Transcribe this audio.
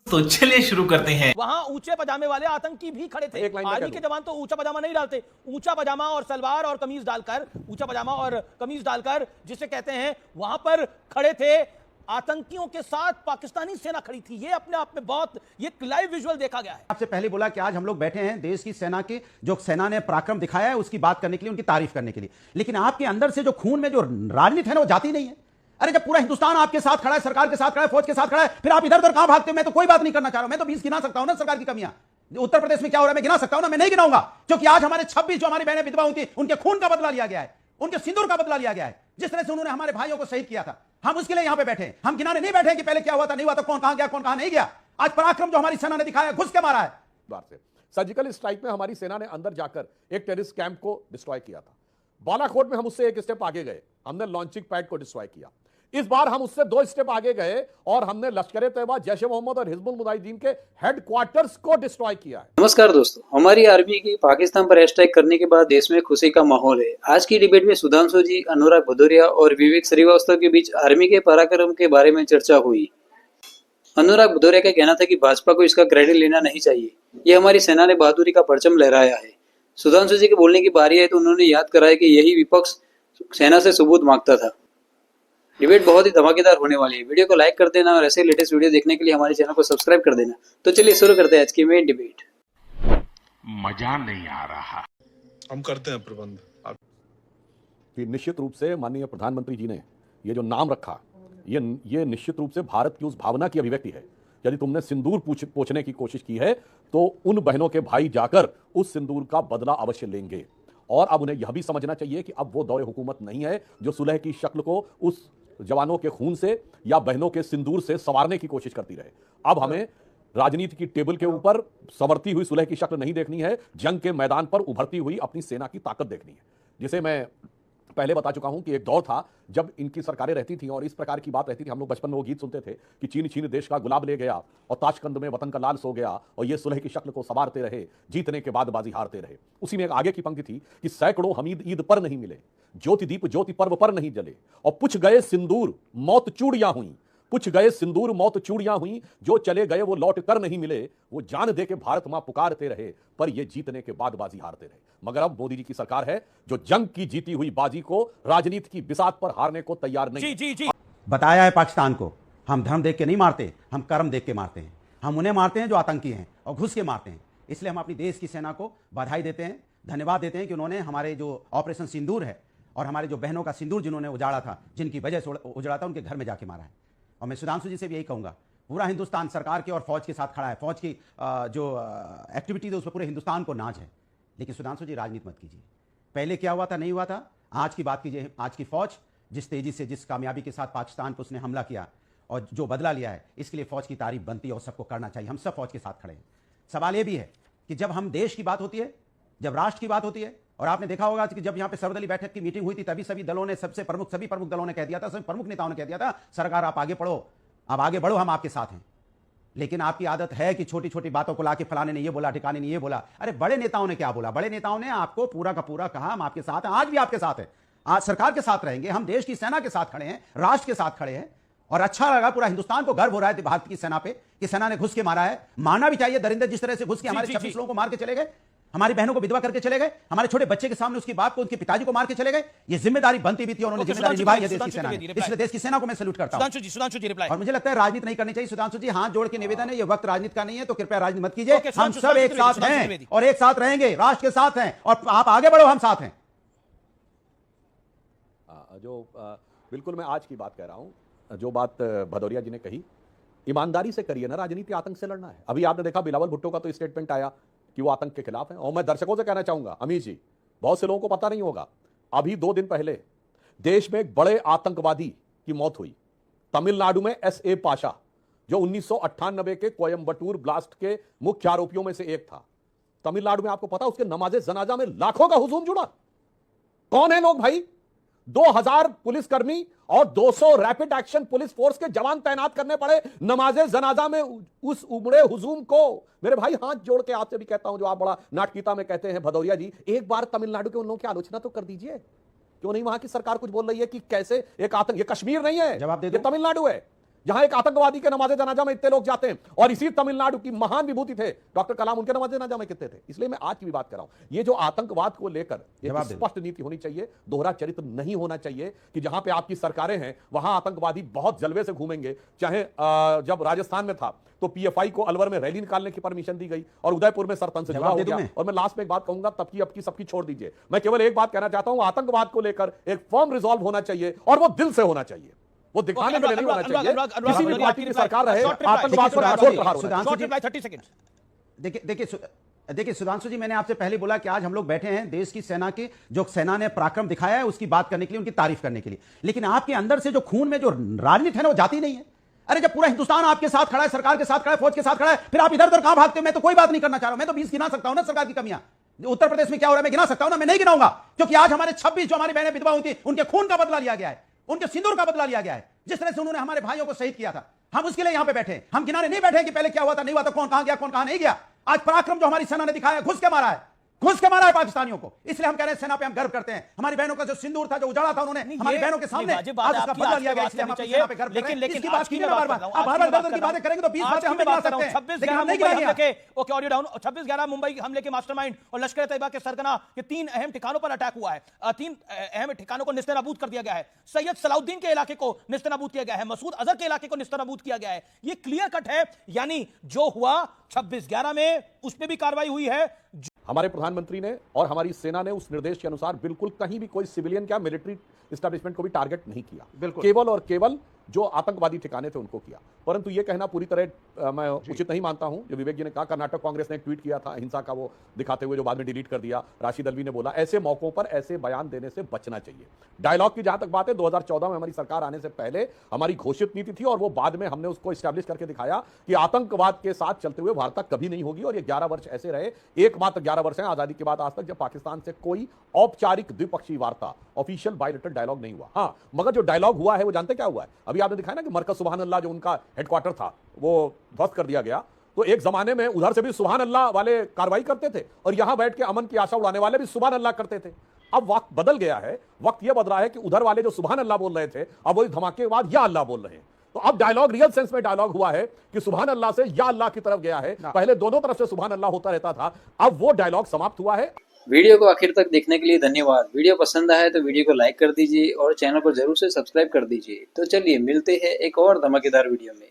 तो चलिए शुरू करते हैं। वहां ऊंचे पजामे वाले आतंकी भी खड़े थे। आर्मी के जवान तो ऊंचा पजामा नहीं डालते, ऊंचा पजामा और सलवार और कमीज डालकर, ऊंचा पजामा और कमीज डालकर जिसे कहते हैं, वहां पर खड़े थे। आतंकियों के साथ पाकिस्तानी सेना खड़ी थी। ये अपने आप में बहुत, ये लाइव विजुअल देखा गया है। आपसे पहले बोला कि आज हम लोग बैठे हैं देश की सेना की, जो सेना ने पराक्रम दिखाया है उसकी बात करने के लिए, उनकी तारीफ करने के लिए। लेकिन आपके अंदर से जो खून में जो राजनीति है ना, वो जाती नहीं है। अरे जब पूरा हिंदुस्तान आपके साथ खड़ा है, सरकार के साथ खड़ा है, फौज के साथ खड़ा है, फिर आप इधर उधर कहां भागते हो? मैं तो कोई बात नहीं करना चाह रहा हूं, मैं तो 20 गिना सकता हूं ना सरकार की कमियां। उत्तर प्रदेश में क्या हो रहा है मैं गिना सकता हूं ना, मैं नहीं गिनाऊंगा, क्योंकि आज हमारे 26 जो हमारी बहनें विधवा हुई थी, उनके खून का बदला लिया गया है, उनके सिंदूर का बदला लिया गया है। जिस तरह से उन्होंने हमारे भाइयों को शहीद किया था, हम उसके लिए यहां पे बैठे हैं। हम गिनाने नहीं बैठे कि पहले क्या हुआ था, नहीं हुआ था, कौन कहां गया, कौन कहां नहीं गया। आज पराक्रम जो हमारी सेना ने दिखाया, घुस के मारा है। बार से सर्जिकल स्ट्राइक में हमारी सेना ने अंदर जाकर एक टेररिस्ट कैंप को डिस्ट्रॉय किया था। बालाकोट में हम उससे एक स्टेप आगे गए, हमने लॉन्चिंग पैड को डिस्ट्रॉय किया। इस बार हम उससे 2 स्टेप आगे गए और हमने लश्कर तैयबा, जैश-ए मोहम्मद और हिजबुल मुजाहिदीन के हेडक्वार्टर्स को डिस्ट्रॉय किया है। नमस्कार दोस्तों, हमारी आर्मी की पाकिस्तान पर एयर स्ट्राइक करने के बाद देश में खुशी का माहौल है। आज की डिबेट में सुधांशु जी, अनुराग भदौरिया और विवेक श्रीवास्तव के बीच आर्मी के पराक्रम के बारे में चर्चा हुई। अनुराग भदौरिया का कहना था कि भाजपा को इसका क्रेडिट लेना नहीं चाहिए, ये हमारी सेना ने बहादुरी का परचम लहराया है। सुधांशु जी के बोलने की बारी है तो उन्होंने याद कराया कि यही विपक्ष सेना से सबूत मांगता था। डिबेट बहुत ही धमाकेदार होने वाली है। वीडियो को लाइक कर देना और ऐसे लेटेस्ट वीडियो देखने के लिए हमारे चैनल को सब्सक्राइब कर देना। तो चलिए शुरू करते हैं आज की मेन डिबेट। मजा नहीं आ रहा। हम करते हैं प्रबंध। कि निश्चित रूप से माननीय प्रधानमंत्री जी ने ये जो नाम रखा, ये निश्चित रूप से भारत की उस भावना की अभिव्यक्ति है। यदि तुमने सिंदूर पोंछने की कोशिश की है तो उन बहनों के भाई जाकर उस सिंदूर का बदला अवश्य लेंगे। और अब उन्हें यह भी समझना चाहिए कि अब वो दौरे हुकूमत नहीं है जो सुलह की शक्ल को उस जवानों के खून से या बहनों के सिंदूर से संवारने की कोशिश करती रहे। अब हमें राजनीति की टेबल के ऊपर संवरती हुई सुलह की शक्ल नहीं देखनी है, जंग के मैदान पर उभरती हुई अपनी सेना की ताकत देखनी है। जिसे मैं पहले बता चुका हूं कि एक दौर था जब इनकी सरकारें रहती थी और इस प्रकार की बात रहती थी। हम लोग बचपन में वो गीत सुनते थे कि चीन छीन देश का गुलाब ले गया और ताशकंद में वतन का लाल सो गया, और ये सुलह की शक्ल को संवारते रहे, जीतने के बाद बाजी हारते रहे। उसी में एक आगे की पंक्ति थी कि सैकड़ों हमीद ईद पर नहीं मिले, ज्योति दीप ज्योति पर्व पर नहीं जले, और पुछ गए सिंदूर मौत चूड़ियां हुई, पुछ गए सिंदूर मौत चूड़ियां हुई, जो चले गए वो लौट कर नहीं मिले, वो जान दे के भारत मां पुकारते रहे, पर ये जीतने के बाद बाजी हारते रहे। मगर अब मोदी जी की सरकार है जो जंग की जीती हुई बाजी को राजनीति की बिसात पर हारने को तैयार नहीं। जी। बताया है पाकिस्तान को, हम धर्म देख के नहीं मारते, हम कर्म देख के मारते हैं। हम उन्हें मारते हैं जो आतंकी हैं और घुस के मारते हैं। इसलिए हम अपनी देश की सेना को बधाई देते हैं, धन्यवाद देते हैं कि उन्होंने हमारे जो ऑपरेशन सिंदूर है और हमारे जो बहनों का सिंदूर जिन्होंने उजाड़ा था, जिनकी वजह से उजड़ा था, उनके घर में जाके मारा है। और मैं सुधांशु जी से भी यही कहूंगा, पूरा हिंदुस्तान सरकार के और फौज के साथ खड़ा है। फौज की जो एक्टिविटीज है उस पर पूरे हिंदुस्तान को नाज है। लेकिन सुधांशु जी राजनीति मत कीजिए। पहले क्या हुआ था, नहीं हुआ था, आज की बात कीजिए। आज की फौज जिस तेजी से, जिस कामयाबी के साथ पाकिस्तान पर उसने हमला किया और जो बदला लिया है, इसके लिए फौज की तारीफ बनती है और सबको करना चाहिए। हम सब फौज के साथ खड़े हैं। सवाल यह भी है कि जब हम देश की बात होती है, जब राष्ट्र की बात होती है, और आपने देखा होगा कि जब यहां पे सर्वदलीय बैठक की मीटिंग हुई थी, तभी सभी दलों ने, सभी प्रमुख दलों ने कह दिया था, सभी प्रमुख नेताओं ने कह दिया था, सरकार आप आगे बढ़ो, आप आगे बढ़ो, हम आपके साथ हैं। लेकिन आपकी आदत है कि छोटी छोटी बातों को लाके फलाने ने ये बोला, ठिकाने ने ये बोला। अरे बड़े नेताओं ने क्या बोला? बड़े नेताओं ने आपको पूरा का पूरा कहा हम आपके साथ हैं, आज भी आपके साथ हैं, आज सरकार के साथ रहेंगे, हम देश की सेना के साथ खड़े हैं, राष्ट्र के साथ खड़े हैं। और अच्छा लगा, पूरा हिंदुस्तान को गर्व हो रहा है भारत की सेना पे कि सेना ने घुस के मारा है। मारना भी चाहिए। दरिंदर जिस तरह से घुस के हमारे 26 लोगों को मार के चले गए, हमारी बहनों को विधवा करके चले गए, हमारे छोटे बच्चे के सामने उसकी बाप को, उनके पिताजी को मार के चले गए। ये जिम्मेदारी बनती भी थी, उन्होंने जिम्मेदारी निभाई है देश की सेना ने। इसलिए देश की सेना को मैं सैल्यूट करता हूं। सुधांशु जी रिप्लाई। और मुझे लगता है राजनीति नहीं करनी चाहिए। सुधांशु जी, हाथ जोड़ के निवेदन है, ये वक्त राजनीति का नहीं है, तो कृपया राजनीति मत कीजिए। हम सब एक साथ हैं और एक साथ रहेंगे, राष्ट्र के साथ हैं, और आप आगे बढ़ो, हम साथ हैं। बिल्कुल मैं आज की बात कह रहा हूं। जो बात भदौरिया जी ने कही, ईमानदारी से करिए ना, राजनीति आतंक से लड़ना है। अभी आपने देखा बिलावल भुट्टो का तो स्टेटमेंट आया कि वो आतंक के खिलाफ है। और मैं दर्शकों से कहना चाहूंगा, अमीर जी, बहुत से लोगों को पता नहीं होगा, अभी 2 दिन पहले देश में एक बड़े आतंकवादी की मौत हुई तमिलनाडु में। S.A. पाशा, जो 1998 के कोयम्बटूर ब्लास्ट के मुख्य आरोपियों में से एक था। तमिलनाडु में आपको पता, उसके नमाजे जनाजा में लाखों का हुजूम जुड़ा। कौन है लोग भाई? 2000 पुलिसकर्मी और 200 रैपिड एक्शन पुलिस फोर्स के जवान तैनात करने पड़े नमाजे जनाजा में उस उमड़े हुजूम को। मेरे भाई, हाथ जोड़ के आपसे भी कहता हूं, जो आप बड़ा नाटकीयता में कहते हैं भदौरिया जी, एक बार तमिलनाडु के उन लोगों की आलोचना तो कर दीजिए। क्यों नहीं? वहां की सरकार कुछ बोल रही है कि कैसे एक आतंक, ये कश्मीर नहीं है, जवाब दे ये तमिलनाडु है। जहां एक आतंकवादी के नमाज़े जनाजा में इतने लोग जाते हैं, और इसी तमिलनाडु की महान विभूति थे डॉक्टर कलाम, उनके नमाज़े जनाजा में कितने थे। इसलिए मैं आज की भी बात कर रहा हूं, ये जो आतंकवाद को लेकर एक स्पष्ट नीति होनी चाहिए, दोहरा चरित्र नहीं होना चाहिए कि जहां पे आपकी सरकारें हैं वहां आतंकवादी बहुत जलवे से घूमेंगे। चाहे जब राजस्थान में था तो पीएफआई को अलवर में रैली निकालने की परमिशन दी गई और उदयपुर में सरपंच से जुड़ा हो गया। और मैं लास्ट में एक बात कहूंगा, तब की अब की सबकी छोड़ दीजिए, मैं केवल एक बात कहना चाहता हूं, आतंकवाद को लेकर एक फर्म रिजॉल्व होना चाहिए और वो दिल से होना चाहिए, वो दिखाने के लिए नहीं होना चाहिए। किसी भी पार्टी की सरकार रहे, आतंकवाद पर कठोर प्रहार होना चाहिए। देखिए सुधांशु जी, मैंने आपसे पहले बोला कि आज हम लोग बैठे हैं देश की सेना की, जो सेना ने पराक्रम दिखाया है उसकी बात करने के लिए, उनकी तारीफ करने के लिए, लेकिन आपके अंदर से जो खून में जो राजनीति है ना वो जाती नहीं है। अरे जब पूरा हिंदुस्तान आपके साथ खड़ा है, सरकार के साथ खड़ा है, फौज के साथ खड़ा है, फिर आप इधर उधर कहां भागते हो? मैं तो कोई बात नहीं करना चाह रहा हूं, मैं तो 20 गिना सकता हूं ना सरकार की कमियां। उत्तर प्रदेश में क्या हो रहा है मैं गिना सकता हूं ना, मैं नहीं गिनाऊंगा, क्योंकि आज हमारे 26 जो हमारी बहनें विधवा हुई थी उनके खून का बदला लिया गया है, उनके सिंदूर का बदला लिया गया है, जिस तरह से उन्होंने हमारे भाइयों को शहीद किया था। हम उसके लिए यहां पे बैठे हैं, हम किनारे नहीं बैठे कि पहले क्या हुआ था, नहीं हुआ था, कौन कहां गया, कौन कहां नहीं गया। आज पराक्रम जो हमारी सेना ने दिखाया, घुस के मारा है, घुस के मारा है पाकिस्तानियों को। इसलिए हम कह रहे हैं सेना पे हम गर्व करते हैं। हमारी बहनों का जो सिंदूर था, जो उजाड़ा था, उन्होंने हमारी बहनों के सामने आज उसका बदला लिया गया, इसलिए हम अपनी सेना पे गर्व करते हैं। लेकिन बात की बार-बार आप बार-बार की बातें करेंगे तो 20 बातें हम गिना सकते हैं, लेकिन हम नहीं गिनाएंगे। Okay, audio down. 26/11 मुंबई हमले के मास्टरमाइंड और लश्कर तैयबा के सरगना के 3 अहम ठिकानों पर अटैक हुआ है। 3 अहम ठिकानों को निस्तेनाबूद कर दिया गया है। सैयद सलाउद्दीन के इलाके को निस्तेनाबूद किया गया है, मसूद अजहर के इलाके को निस्तेनाबूद किया गया है। ये क्लियर कट है, यानी जो हुआ 26/11 में उस पर भी कार्रवाई हुई है। हमारे प्रधानमंत्री ने और हमारी सेना ने उस निर्देश के अनुसार बिल्कुल कहीं भी कोई सिविलियन क्या मिलिट्री एस्टैब्लिशमेंट को भी टारगेट नहीं किया, बिल्कुल केवल और केवल जो आतंकवादी ठिकाने थे उनको किया। परंतु यह कहना पूरी तरह मैं उचित नहीं मानता हूं, जो विवेक जी ने कहा। कर्नाटक कांग्रेस ने एक ट्वीट किया था हिंसा का, वो दिखाते हुए, जो बाद में डिलीट कर दिया। राशिद अल्वी ने बोला ऐसे मौकों पर ऐसे बयान देने से बचना चाहिए। डायलॉग की जहां तक बात है, 2014 में हमारी सरकार आने से पहले हमारी घोषित नीति थी और वो बाद में हमने उसको एस्टैब्लिश करके दिखाया कि आतंकवाद के साथ चलते हुए वार्ता कभी नहीं होगी। और ये 11 वर्ष ऐसे रहे, एकमात्र 11 वर्ष हैं आजादी के बाद आज तक जब पाकिस्तान से कोई औपचारिक द्विपक्षीय वार्ता, ऑफिशियल बायलैटरल डायलॉग नहीं हुआ। हाँ, मगर जो डायलॉग हुआ है वो जानते क्या हुआ है? अभी आपने दिखाया ना कि मरकज सुभान अल्लाह जो उनका हेडक्वार्टर था वो ध्वस्त कर दिया गया। तो एक जमाने में उधर से भी सुभान अल्लाह वाले कार्रवाई करते थे और यहां बैठ के अमन की आशा उड़ाने वाले भी सुभान अल्लाह करते थे। अब वक्त बदल गया है, वक्त यह बदल रहा है कि उधर वाले जो सुभान अल्लाह बोल रहे थे, अब वही धमाके के बाद या अल्लाह बोल रहे हैं। तो अब डायलॉग रियल सेंस में डायलॉग हुआ है कि सुभान अल्लाह से या अल्लाह की तरफ गया है। पहले दोनों तरफ से सुभान अल्लाह होता रहता था, अब वो डायलॉग समाप्त हुआ है। वीडियो को आखिर तक देखने के लिए धन्यवाद। वीडियो पसंद आया तो वीडियो को लाइक कर दीजिए और चैनल को जरूर से सब्सक्राइब कर दीजिए। तो चलिए मिलते हैं एक और धमाकेदार वीडियो में।